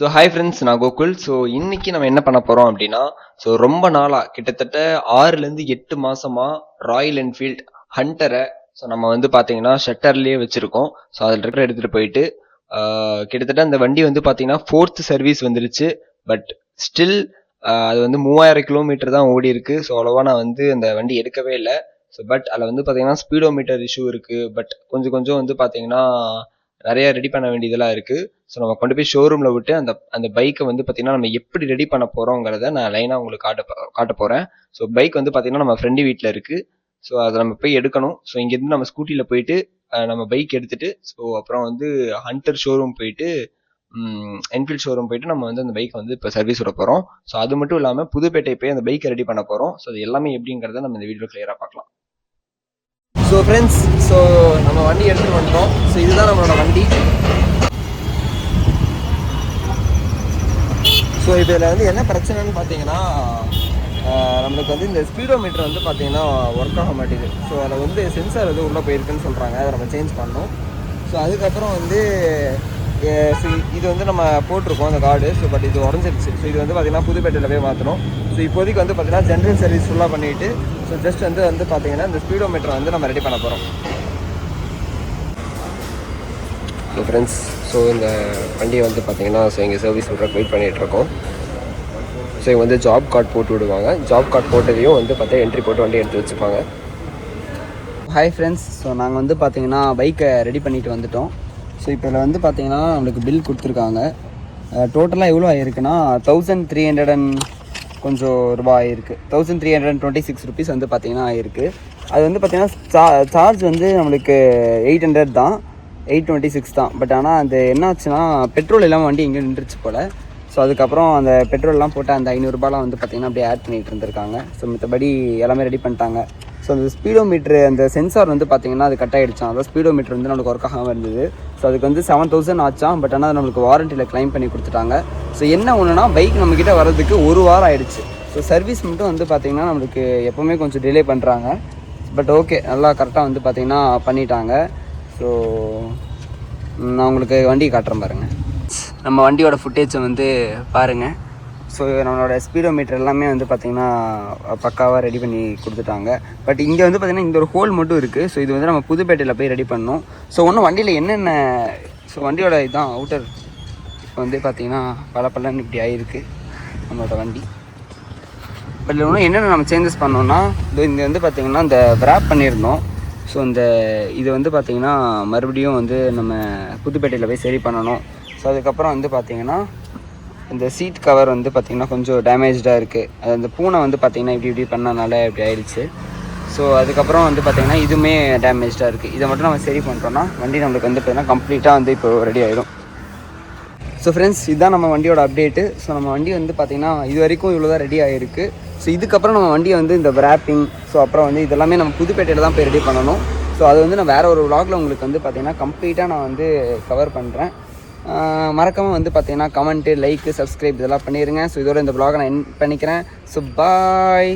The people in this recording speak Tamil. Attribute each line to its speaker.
Speaker 1: ஸோ ஹாய் ஃப்ரெண்ட்ஸ், நான் கோகுல். ஸோ இன்னைக்கு நம்ம என்ன பண்ண போகிறோம் அப்படின்னா, ஸோ ரொம்ப நாளாக கிட்டத்தட்ட 6லேருந்து 8 மாசமா ராயல் என்ஃபீல்ட் ஹண்டரை ஸோ நம்ம வந்து பார்த்தீங்கன்னா ஷட்டர்லேயே வச்சுருக்கோம். ஸோ அதில் இருக்கிற எடுத்துகிட்டு போயிட்டு கிட்டத்தட்ட அந்த வண்டி வந்து பார்த்தீங்கன்னா 4th சர்வீஸ் வந்துருச்சு. பட் ஸ்டில் அது வந்து 3000 கிலோமீட்டர் தான் ஓடி இருக்கு. ஸோ அவ்வளோவா நான் வந்து அந்த வண்டி எடுக்கவே இல்லை. ஸோ பட் அதில் வந்து பார்த்தீங்கன்னா ஸ்பீடோமீட்டர் இஷ்யூ இருக்குது. பட் கொஞ்சம் கொஞ்சம் வந்து பார்த்தீங்கன்னா நிறைய ரெடி பண்ண வேண்டியதெல்லாம் இருக்குது. ஸோ நம்ம கொண்டு போய் ஷோரூமில் விட்டு அந்த அந்த பைக்கை வந்து பார்த்தீங்கன்னா நம்ம எப்படி ரெடி பண்ண போகிறோங்கிறத நான் லைனாக உங்களுக்கு காட்ட போகிறேன். ஸோ பைக் வந்து பார்த்தீங்கன்னா நம்ம ஃப்ரெண்டு வீட்டில் இருக்குது. ஸோ அதை நம்ம போய் எடுக்கணும். ஸோ இங்கேருந்து நம்ம ஸ்கூட்டியில் போயிட்டு நம்ம பைக் எடுத்துகிட்டு ஸோ அப்புறம் வந்து ஹண்டர் ஷோரூம் போயிட்டு என்ஃபீல்ட் ஷோரூம் போயிட்டு நம்ம வந்து அந்த பைக்கை வந்து இப்போ சர்வீஸ் விட போகிறோம். ஸோ அது மட்டும் இல்லாமல் புதுப்பேட்டை போய் அந்த பைக்கை ரெடி பண்ண போகிறோம். ஸோ அது எல்லாமே எப்படிங்கிறத நம்ம இந்த வீடியோ கிளியராக பார்க்கலாம். ஸோ ஃப்ரெண்ட்ஸ், ஸோ நம்ம வண்டி எடுத்துகிட்டு வந்துட்டோம். ஸோ இதுதான் நம்மளோட வண்டி. ஸோ இதில் வந்து என்ன பிரச்சனைன்னு பார்த்தீங்கன்னா, நம்மளுக்கு வந்து இந்த ஸ்பீடோமீட்டர் வந்து பார்த்தீங்கன்னா ஒர்க் ஆக மாட்டேங்குது. ஸோ அதில் வந்து சென்சார் எதுவும் உள்ளே போயிருக்குன்னு சொல்கிறாங்க. அதை நம்ம சேஞ்ச் பண்ணோம். ஸோ அதுக்கப்புறம் வந்து இது வந்து நம்ம போட்டிருக்கோம் அந்த கார்டு. ஸோ பட் இது உடஞ்சிருச்சு. ஸோ இது வந்து பார்த்திங்கன்னா புதுப்பேட்டையில் போய் மாற்றணும். ஸோ இப்போதைக்கு வந்து பார்த்திங்கன்னா ஜென்ரல் சர்வீஸ் ஃபுல்லாக பண்ணிவிட்டு ஸோ ஜஸ்ட் வந்து பார்த்திங்கன்னா இந்த ஸ்பீடோமீட்டரை வந்து நம்ம ரெடி பண்ண போகிறோம். ஸோ ஃப்ரெண்ட்ஸ், ஸோ இந்த வண்டியை வந்து பார்த்திங்கன்னா ஸோ இங்கே சர்வீஸ் விட்றக்கு வெயிட் பண்ணிகிட்ருக்கோம். ஸோ இங்கே வந்து ஜாப் கார்டு போட்டு விடுவாங்க. ஜாப் கார்டு போட்டதையும் வந்து பார்த்தா என்ட்ரி போட்டு வண்டி எடுத்து வச்சுப்பாங்க.
Speaker 2: ஹாய் ஃப்ரெண்ட்ஸ், ஸோ நாங்கள் வந்து பார்த்திங்கன்னா பைக்கை ரெடி பண்ணிவிட்டு வந்துட்டோம். ஸோ இப்போ இதில் வந்து பார்த்திங்கன்னா நம்மளுக்கு பில் கொடுத்துருக்காங்க. டோட்டலாக எவ்வளோ ஆகிருக்குன்னா 1300 கொஞ்சம் ரூபா ஆகிருக்கு. 1326 ருபீஸ் வந்து பார்த்திங்கன்னா ஆகிருக்கு. அது வந்து பார்த்திங்கன்னா சார்ஜ் வந்து நம்மளுக்கு 800 தான், 826 தான். பட் ஆனால் அது என்னாச்சுன்னா பெட்ரோல் இல்லாமல் வண்டி எங்கேயும் நின்றுச்சு போல். ஸோ அதுக்கப்புறம் அந்த பெட்ரோல்லாம் போட்டு அந்த 500 ரூபாலாம் வந்து பார்த்திங்கன்னா அப்படியே ஆட் பண்ணிகிட்டு இருந்திருக்காங்க. ஸோ மற்றபடி எல்லாமே ரெடி பண்ணிட்டாங்க. ஸோ அந்த ஸ்பீடோமீட்ரு அந்த சென்சார் வந்து பார்த்திங்கன்னா அது கட் ஆகிடுச்சான். அதாவது ஸ்பீடோமீட்டர் வந்து நம்மளுக்கு ஒர்க் ஆகாமல் இருந்தது. ஸோ அதுக்கு வந்து 7000 ஆச்சான். பட் ஆனால் நம்மளுக்கு வாரண்டியில் க்ளைம் பண்ணி கொடுத்துட்டாங்க. ஸோ என்ன ஒன்றுனா பைக் நம்மக்கிட்ட வர்றதுக்கு 1 வாரம் ஆகிடுச்சு. ஸோ சர்வீஸ் மட்டும் வந்து பார்த்திங்கன்னா நம்மளுக்கு எப்போவுமே கொஞ்சம் டிலே பண்ணுறாங்க. பட் ஓகே, நல்லா கரெக்டாக வந்து பார்த்திங்கன்னா பண்ணிட்டாங்க. ஸோ நான் உங்களுக்கு வண்டியை காட்டுறேன் பாருங்கள். நம்ம வண்டியோட ஃபுட்டேஜை வந்து பாருங்கள். ஸோ நம்மளோட ஸ்பீடோமீட்டர் எல்லாமே வந்து பார்த்திங்கன்னா பக்காவாக ரெடி பண்ணி கொடுத்துட்டாங்க. பட் இங்கே வந்து பார்த்திங்கன்னா இந்த ஒரு ஹோல் மட்டும் இருக்குது. ஸோ இது வந்து நம்ம புதுப்பேட்டையில் போய் ரெடி பண்ணணும். ஸோ ஒன்றும் வண்டியில் என்னென்ன ஸோ வண்டியோட இதுதான் அவுட்டர் இப்போ வந்து பார்த்திங்கன்னா பலன்னு இப்படி ஆகிருக்கு நம்மளோட வண்டி. பட் இதில் ஒன்றும் என்னென்ன நம்ம சேஞ்சஸ் பண்ணோன்னா, இங்கே வந்து பார்த்திங்கன்னா இந்த விராப் பண்ணியிருந்தோம். ஸோ இந்த இது வந்து பார்த்திங்கன்னா மறுபடியும் வந்து நம்ம புதுப்பேட்டையில் போய் சரி பண்ணணும். ஸோ அதுக்கப்புறம் வந்து பார்த்திங்கன்னா இந்த சீட் கவர் வந்து பார்த்திங்கன்னா கொஞ்சம் டேமேஜாக இருக்குது. அது அந்த பூனை வந்து பார்த்திங்கன்னா இப்படி பண்ணனால இப்படி ஆயிடுச்சு. ஸோ அதுக்கப்புறம் வந்து பார்த்திங்கன்னா இதுவுமே டேமேஜாக இருக்குது. இதை மட்டும் நம்ம சரி பண்ணுறோன்னா வண்டி நம்மளுக்கு வந்து பார்த்திங்கன்னா கம்ப்ளீட்டாக வந்து இப்போ ரெடி ஆகிடும். ஸோ ஃப்ரெண்ட்ஸ், இதுதான் நம்ம வண்டியோட அப்டேட்டு. ஸோ நம்ம வண்டி வந்து பார்த்திங்கன்னா இது வரைக்கும் இவ்வளோ தான் ரெடி ஆகிருக்கு. ஸோ இதுக்கப்புறம் நம்ம வண்டியை வந்து இந்த விராப்பிங் ஸோ அப்புறம் வந்து இதெல்லாமே நம்ம புதுப்பேட்டையில் தான் போய் ரெடி பண்ணணும். ஸோ அது வந்து நான் வேறு ஒரு vlogல உங்களுக்கு வந்து பார்த்திங்கன்னா கம்ப்ளீட்டாக நான் வந்து கவர் பண்ணுறேன். மறக்காமல் வந்து பார்த்திங்கன்னா கமெண்ட்டு, லைக்கு, சப்ஸ்கிரைப் இதெல்லாம் பண்ணிடுங்க. ஸோ இதோட இந்த vlog நான் எண்ட் பண்ணிக்கிறேன். So bye.